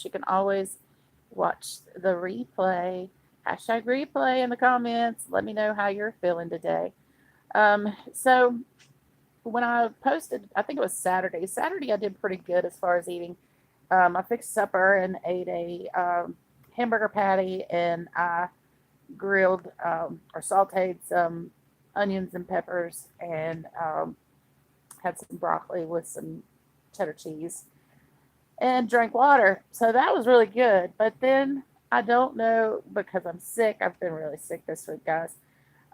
you can always watch the replay. Hashtag replay in the comments. Let me know how you're feeling today. So when I posted, I think it was Saturday. Saturday I did pretty good as far as eating. I fixed supper and ate a hamburger patty, and I grilled or sauteed some onions and peppers, and had some broccoli with some cheddar cheese, and drank water. So that was really good. But then I don't know, because I'm sick. I've been really sick this week, guys.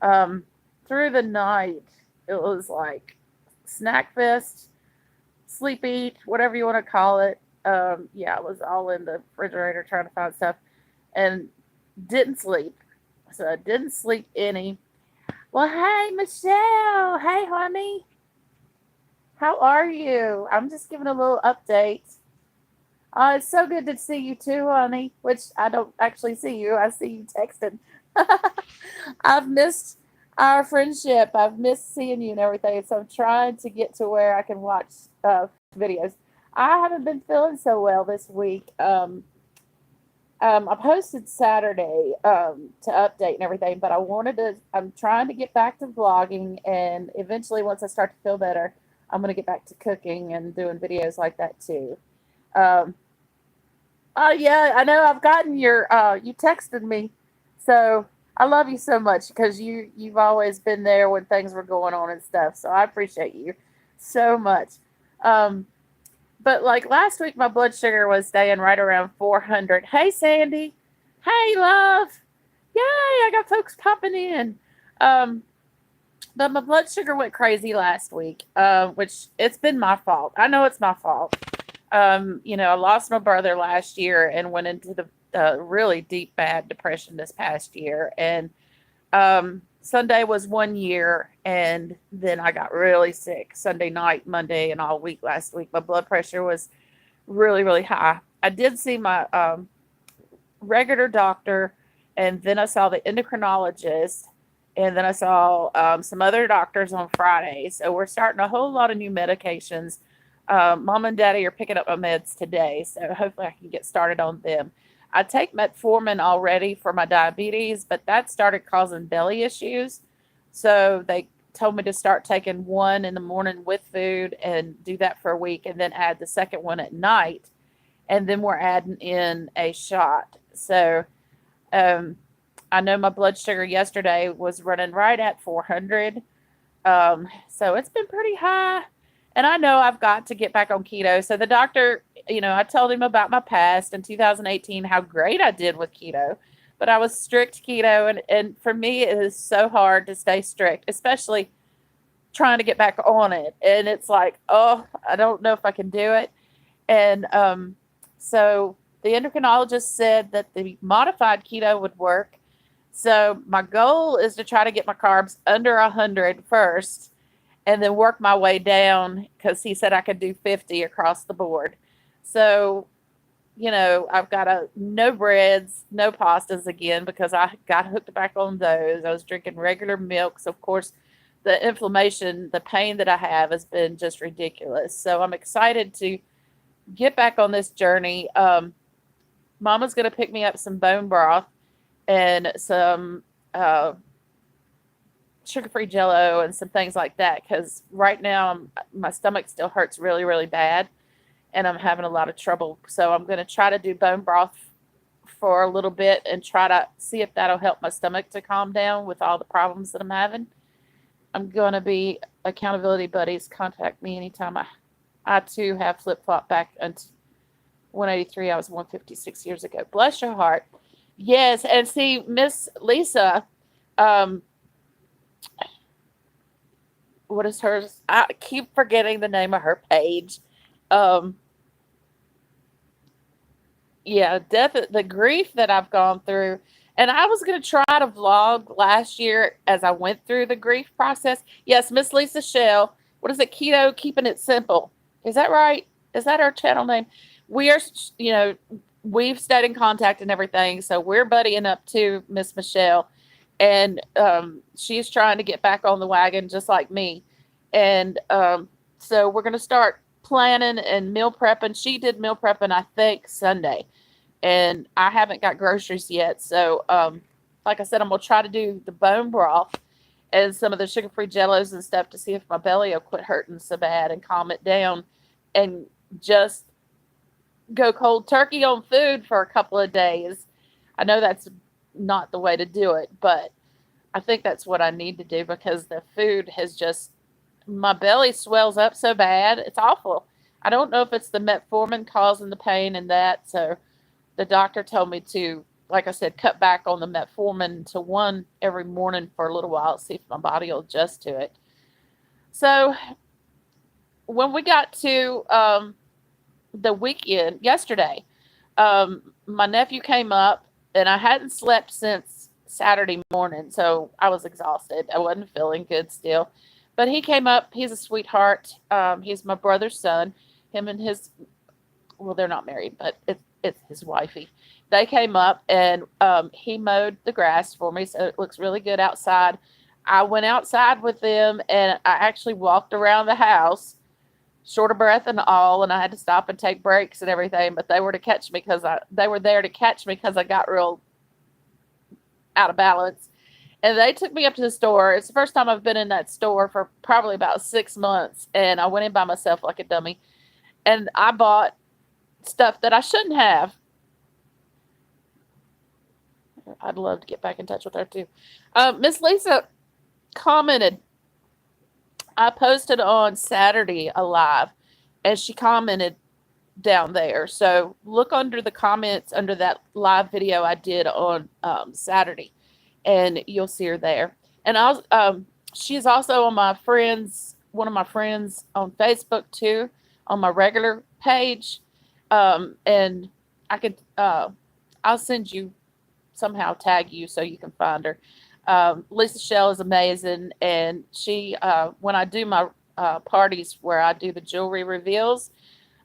Um, Through the night, it was like snack fest, sleep eat, whatever you want to call it. Yeah, I was all in the refrigerator trying to find stuff, and didn't sleep. So I didn't sleep any. Well, hey, Michelle. Hey, honey. How are you? I'm just giving a little update. It's so good to see you too, honey. Which I don't actually see you. I see you texting. I've missed our friendship. I've missed seeing you and everything. So I'm trying to get to where I can watch videos. I haven't been feeling so well this week. I posted Saturday to update and everything, but I'm trying to get back to vlogging, and eventually, once I start to feel better, I'm going to get back to cooking and doing videos like that too. Um, oh, yeah, I know I've gotten you texted me, so I love you so much because you've always been there when things were going on and stuff, so I appreciate you so much. Um, but like last week, my blood sugar was staying right around 400. Hey, Sandy. Hey, love. Yay, I got folks popping in. Um, but my blood sugar went crazy last week, which it's been my fault. I know it's my fault. I lost my brother last year and went into the really deep, bad depression this past year. And Sunday was 1 year, and then I got really sick Sunday night, Monday, and all week last week. My blood pressure was really, really high. I did see my regular doctor, and then I saw the endocrinologist, and then I saw some other doctors on Friday. So we're starting a whole lot of new medications. Mom and Daddy are picking up my meds today, so hopefully I can get started on them. I take metformin already for my diabetes, but that started causing belly issues. So they told me to start taking one in the morning with food and do that for a week, and then add the second one at night. And then we're adding in a shot. So um, I know my blood sugar yesterday was running right at 400. So it's been pretty high. And I know I've got to get back on keto. So the doctor, I told him about my past in 2018, how great I did with keto. But I was strict keto. And for me, it is so hard to stay strict, especially trying to get back on it. And it's like, oh, I don't know if I can do it. And so the endocrinologist said that the modified keto would work. So my goal is to try to get my carbs under 100 first, and then work my way down, because he said I could do 50 across the board. So, I've got no breads, no pastas again, because I got hooked back on those. I was drinking regular milk. So, of course, the inflammation, the pain that I have has been just ridiculous. So I'm excited to get back on this journey. Mama's going to pick me up some bone broth and some sugar-free jello and some things like that, because right now my stomach still hurts really, really bad, and I'm having a lot of trouble. So I'm going to try to do bone broth for a little bit and try to see if that'll help my stomach to calm down with all the problems that I'm having. I'm going to be accountability buddies. Contact me anytime I too have flip-flop back until 183. I was 156 years ago. Bless your heart. Yes, and see, Miss Lisa, um, what is hers? I keep forgetting the name of her page. Um, yeah, the grief that I've gone through. And I was going to try to vlog last year as I went through the grief process. Yes, Miss Lisa Shell. What is it? Keto, keeping it simple. Is that right? Is that our channel name? We are, we've stayed in contact and everything. So we're buddying up to Miss Michelle. And she's trying to get back on the wagon just like me. And so we're going to start planning and meal prepping. She did meal prepping, I think, Sunday, and I haven't got groceries yet. So, like I said, I'm gonna try to do the bone broth and some of the sugar-free jellos and stuff to see if my belly will quit hurting so bad and calm it down, and just go cold turkey on food for a couple of days. I know that's not the way to do it, but I think that's what I need to do because the food has just, my belly swells up so bad. It's awful. I don't know if it's the metformin causing the pain and that. So the doctor told me to, like I said, cut back on the metformin to one every morning for a little while, see if my body will adjust to it. So when we got to the weekend yesterday, my nephew came up, and I hadn't slept since Saturday morning, so I was exhausted. I wasn't feeling good still. But he came up. He's a sweetheart. He's my brother's son. Him and his, well, they're not married, but it's his wifey. They came up, and he mowed the grass for me, so it looks really good outside. I went outside with them, and I actually walked around the house, short of breath and all, and I had to stop and take breaks and everything. But they were to catch me because they were there to catch me because I got real out of balance. And they took me up to the store. It's the first time I've been in that store for probably about 6 months, and I went in by myself like a dummy. And I bought stuff that I shouldn't have. I'd love to get back in touch with her too. Miss Lisa commented. I posted on Saturday a live, and she commented down there. So look under the comments under that live video I did on Saturday, and you'll see her there. And she's also on one of my friends on Facebook too, on my regular page. And I could, I'll send you somehow, tag you so you can find her. Lisa Shell is amazing, and she, when I do my parties where I do the jewelry reveals,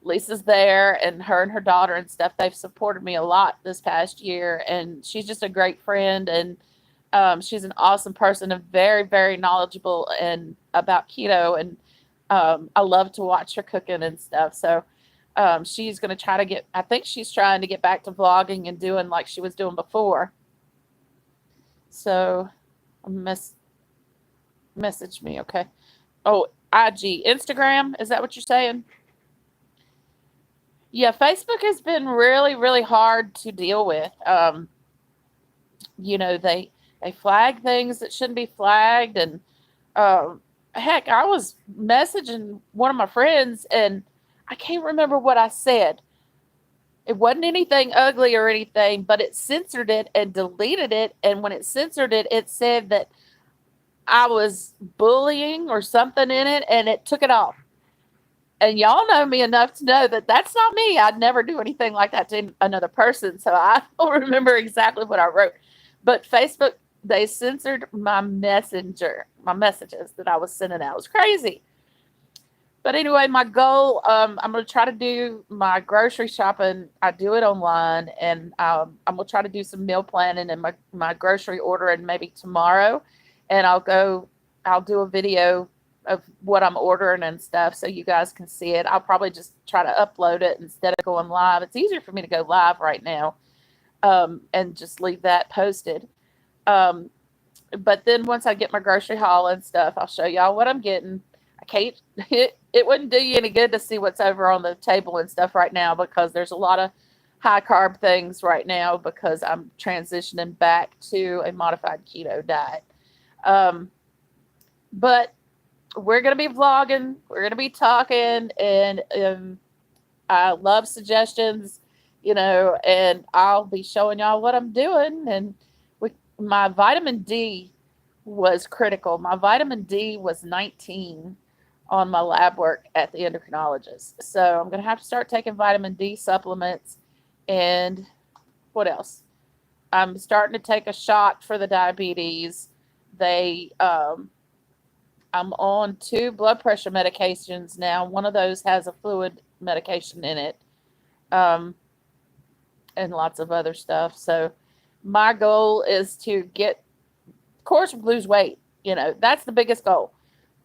Lisa's there, and her daughter and stuff. They've supported me a lot this past year, and she's just a great friend, and she's an awesome person and very, very knowledgeable and about keto, and I love to watch her cooking and stuff. So she's going to try to I think she's trying to get back to vlogging and doing like she was doing before. So message me, okay? Oh, IG, Instagram, is that what you're saying? Yeah, Facebook has been really, really hard to deal with. They flag things that shouldn't be flagged, and heck, I was messaging one of my friends, and I can't remember what I said. It wasn't anything ugly or anything, but it censored it and deleted it. And when it censored it, it said that I was bullying or something in it, and it took it off. And y'all know me enough to know that that's not me. I'd never do anything like that to another person. So I don't remember exactly what I wrote. But Facebook, they censored my messages that I was sending out. It was crazy. But anyway, my goal, I'm going to try to do my grocery shopping. I do it online, and I'm going to try to do some meal planning and my grocery ordering maybe tomorrow. And I'll do a video of what I'm ordering and stuff so you guys can see it. I'll probably just try to upload it instead of going live. It's easier for me to go live right now and just leave that posted. But then once I get my grocery haul and stuff, I'll show y'all what I'm getting. I can't, it wouldn't do you any good to see what's over on the table and stuff right now because there's a lot of high carb things right now because I'm transitioning back to a modified keto diet. But we're going to be vlogging, we're going to be talking, and I love suggestions, and I'll be showing y'all what I'm doing. And my vitamin D was critical. My vitamin D was 19 on my lab work at the endocrinologist. So I'm going to have to start taking vitamin D supplements. And what else? I'm starting to take a shot for the diabetes. I'm on 2 blood pressure medications now. One of those has a fluid medication in it, and lots of other stuff. So my goal is to of course, lose weight. That's the biggest goal.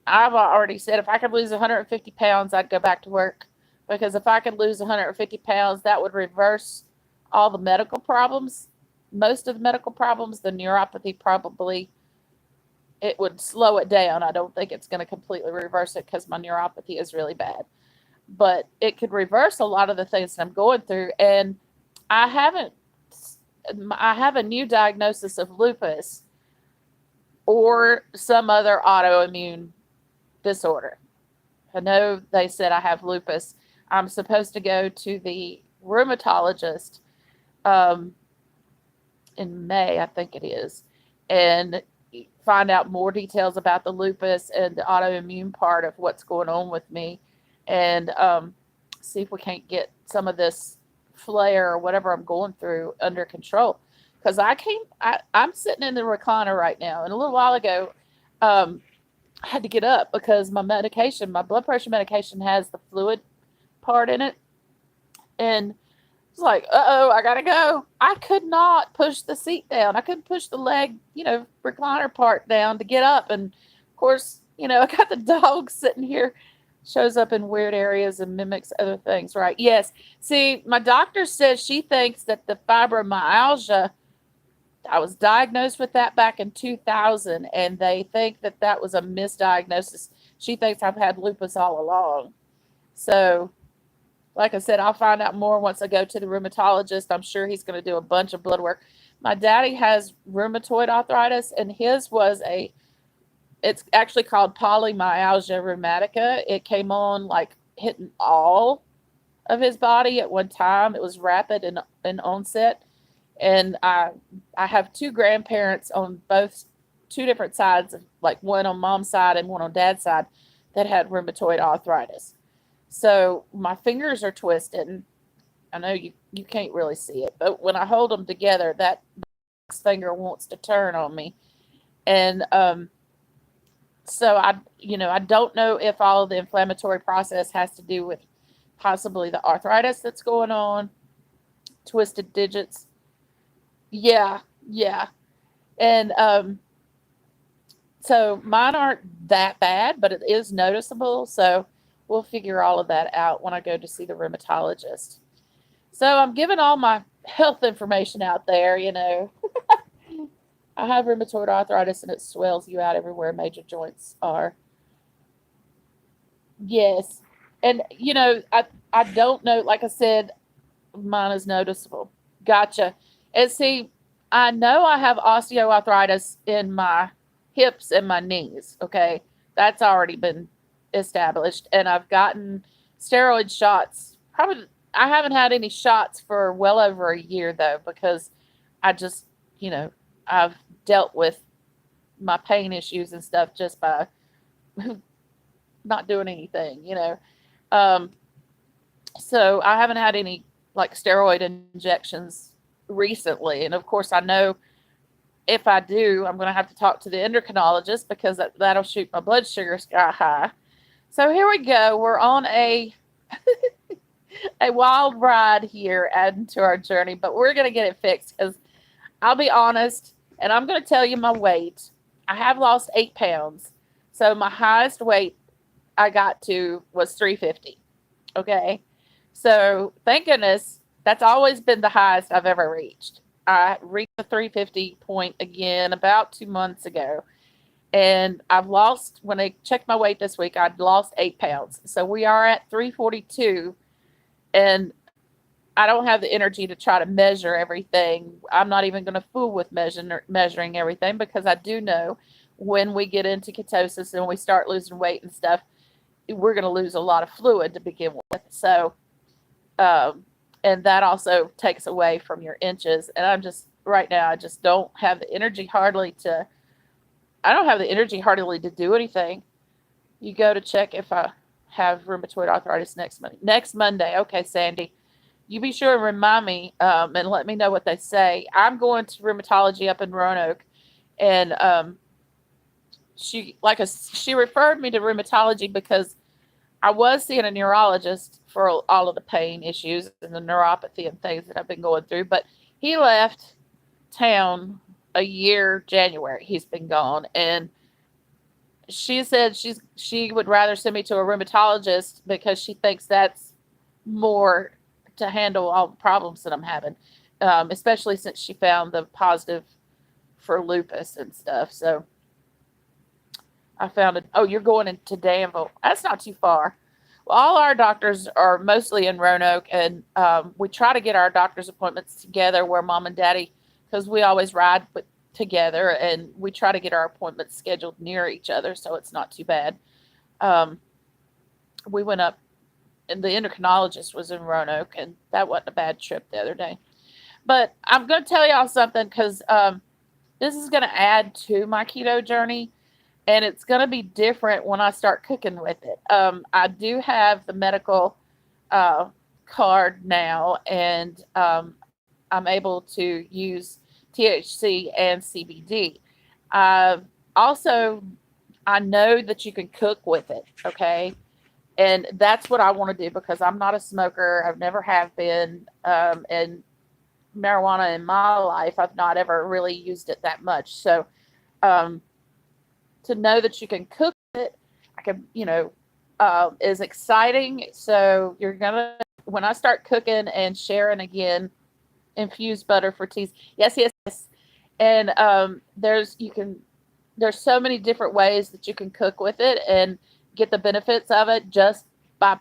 I've already said if I could lose 150 pounds, I'd go back to work because if I could lose 150 pounds, that would reverse all the medical problems. Most of the medical problems, the neuropathy probably it would slow it down. I don't think it's going to completely reverse it because my neuropathy is really bad, but it could reverse a lot of the things that I'm going through. And I haven't. I have a new diagnosis of lupus or some other autoimmune disorder. I know they said I have lupus. I'm supposed to go to the rheumatologist um, in May, I think it is, and find out more details about the lupus and the autoimmune part of what's going on with me, and see if we can't get some of this flare or whatever I'm going through under control. Because I'm sitting in the recliner right now, and a little while ago, um, I had to get up because my medication, my blood pressure medication, has the fluid part in it, and it's like, uh-oh, I gotta go. I could not push the seat down. I couldn't push the leg, recliner part down to get up. And of course, I got the dog sitting here, shows up in weird areas and mimics other things, right? Yes. See, my doctor says she thinks that the fibromyalgia, I was diagnosed with that back in 2000, and they think that that was a misdiagnosis. She thinks I've had lupus all along. So, like I said, I'll find out more once I go to the rheumatologist. I'm sure he's going to do a bunch of blood work. My daddy has rheumatoid arthritis, and it's actually called polymyalgia rheumatica. It came on like hitting all of his body at one time. It was rapid and onset. And I have two grandparents on both two different sides, of like one on mom's side and one on dad's side, that had rheumatoid arthritis. So my fingers are twisted. And I know you can't really see it, but when I hold them together, that finger wants to turn on me. And so I don't know if all of the inflammatory process has to do with possibly the arthritis that's going on, twisted digits. Yeah, yeah. And so mine aren't that bad, but it is noticeable. So we'll figure all of that out when I go to see the rheumatologist. So I'm giving all my health information out there. I have rheumatoid arthritis and it swells you out everywhere major joints are. Yes. And I don't know, like I said, mine is noticeable. Gotcha. And see, I know I have osteoarthritis in my hips and my knees. Okay. That's already been established. And I've gotten steroid shots. Probably, I haven't had any shots for well over a year, though, because I just, I've dealt with my pain issues and stuff just by not doing anything. Um, so I haven't had any like steroid injections recently. And of course, I know if I do, I'm going to have to talk to the endocrinologist because that'll shoot my blood sugar sky high. So here we go. We're on a a wild ride here, adding to our journey, but we're going to get it fixed because I'll be honest, and I'm going to tell you my weight. I have lost 8 pounds. So my highest weight I got to was 350. Okay. So thank goodness that's always been the highest I've ever reached. I reached the 350 point again about 2 months ago. And when I checked my weight this week, I'd lost 8 pounds. So we are at 342. And I don't have the energy to try to measure everything. I'm not even going to fool with measuring everything because I do know when we get into ketosis and we start losing weight and stuff, we're going to lose a lot of fluid to begin with. So, and that also takes away from your inches. And right now, I just don't have the energy hardly to do anything. You go to check if I have rheumatoid arthritis next Monday. Next Monday. Okay, Sandy. You be sure and remind me and let me know what they say. I'm going to rheumatology up in Roanoke, and she referred me to rheumatology because I was seeing a neurologist for all of the pain issues and the neuropathy and things that I've been going through. But he left town a year, January. He's been gone, and she said she would rather send me to a rheumatologist because she thinks that's more to handle all the problems that I'm having, especially since she found the positive for lupus and stuff. So I found it. Oh, you're going into Danville. That's not too far. Well, all our doctors are mostly in Roanoke, and we try to get our doctor's appointments together where mom and daddy, because we always ride together, and we try to get our appointments scheduled near each other, so it's not too bad. Um, we went up, and the endocrinologist was in Roanoke, and that wasn't a bad trip the other day. But I'm going to tell y'all something because this is going to add to my keto journey, and it's going to be different when I start cooking with it. I do have the medical uh, card now, and I'm able to use THC and CBD. Uh, Also, I know that you can cook with it, okay? And that's what I want to do because I'm not a smoker. I've never have been. And marijuana in my life, I've not ever really used it that much. So um, to know that you can cook it, I can, is exciting. So you're gonna when I start cooking and sharing again, infused butter for teas. Yes, yes, yes. And there's so many different ways that you can cook with it and get the benefits of it just by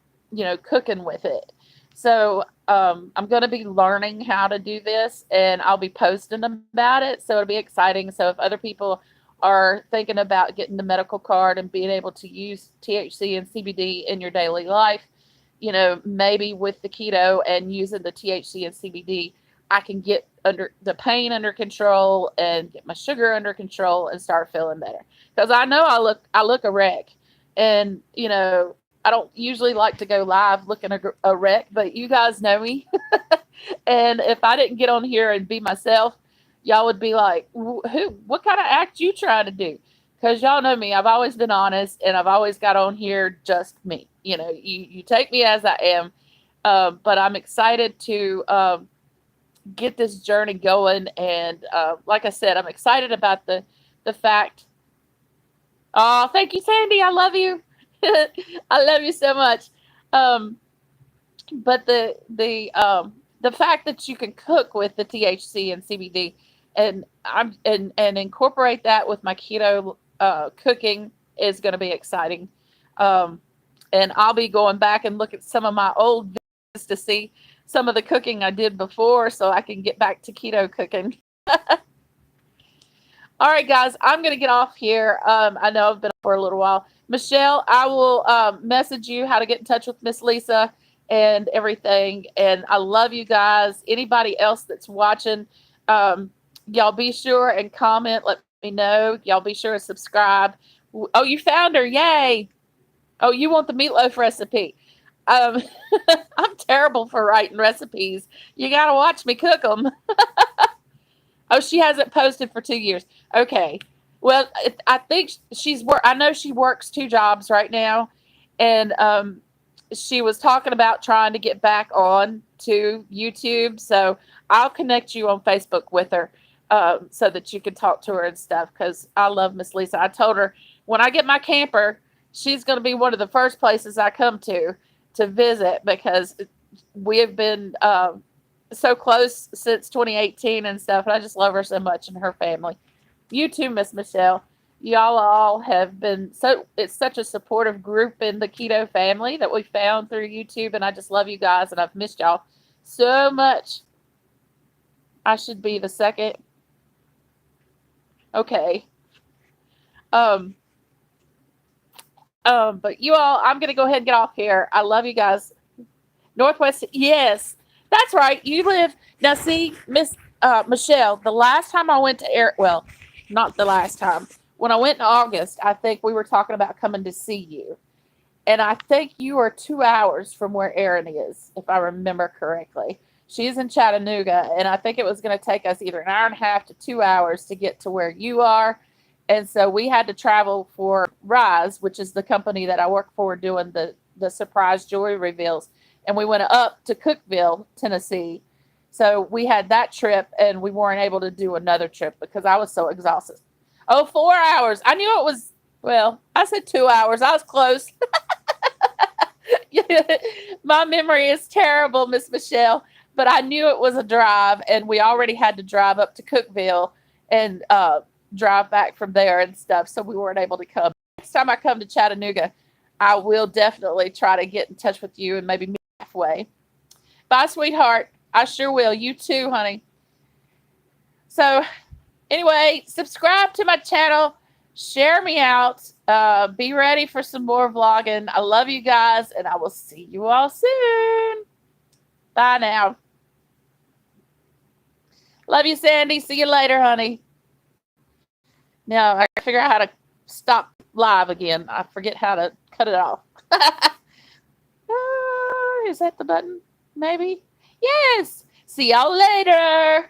cooking with it. So I'm going to be learning how to do this, and I'll be posting about it. So it'll be exciting. So if other people are thinking about getting the medical card and being able to use THC and CBD in your daily life, maybe with the keto and using the THC and CBD, I can get under the pain under control and get my sugar under control and start feeling better. Because I know I look a wreck, and I don't usually like to go live looking a wreck, but you guys know me, and if I didn't get on here and be myself, y'all would be like, "Who? What kind of act you trying to do?" Because y'all know me, I've always been honest, and I've always got on here just me. You take me as I am, but I'm excited to get this journey going. And like I said, I'm excited about the fact. Oh, thank you, Sandy. I love you. I love you so much. Um, but the fact that you can cook with the THC and CBD, and incorporate that with my keto cooking is going to be exciting. Um, and I'll be going back and look at some of my old videos to see some of the cooking I did before, so I can get back to keto cooking. All right, guys, I'm going to get off here. I know I've been for a little while. Michelle, I will message you how to get in touch with Miss Lisa and everything. And I love you guys. Anybody else that's watching, y'all be sure and comment. Let me know. Y'all be sure to subscribe. Oh, you found her. Yay. Oh, you want the meatloaf recipe. Um, I'm terrible for writing recipes. You got to watch me cook them. Oh, she hasn't posted for 2 years. Okay. Well, I think I know she works two jobs right now, and she was talking about trying to get back on to YouTube. So I'll connect you on Facebook with her, so that you can talk to her and stuff. Because I love Miss Lisa. I told her when I get my camper, she's going to be one of the first places I come to visit, because we have been so close since 2018 and stuff. And I just love her so much and her family. You too, Miss Michelle. Y'all all have been it's such a supportive group in the keto family that we found through YouTube. And I just love you guys, and I've missed y'all so much. I should be the second. Okay. Um, but you all, I'm going to go ahead and get off here. I love you guys. Northwest, yes, that's right. You live now. See, Miss Michelle, the last time I went to well, not the last time. When I went in August, I think we were talking about coming to see you, and I think you are 2 hours from where Erin is, if I remember correctly. She's in Chattanooga, and I think it was going to take us either an hour and a half to 2 hours to get to where you are. And so we had to travel for Rise, which is the company that I work for doing the surprise jewelry reveals. And we went up to Cookeville, Tennessee. So we had that trip, and we weren't able to do another trip because I was so exhausted. Oh, 4 hours. I knew it was, well, I said 2 hours. I was close. My memory is terrible, Miss Michelle, but I knew it was a drive, and we already had to drive up to Cookville and drive back from there and stuff, so we weren't able to come. Next time I come to Chattanooga, I will definitely try to get in touch with you and maybe meet halfway. Bye, sweetheart. I sure will. You too, honey. So, anyway, subscribe to my channel. Share me out. Be ready for some more vlogging. I love you guys, and I will see you all soon. Bye now. Love you, Sandy. See you later, honey. Now, I gotta figure out how to stop live again. I forget how to cut it off. Is that the button? Maybe? Yes. See y'all later.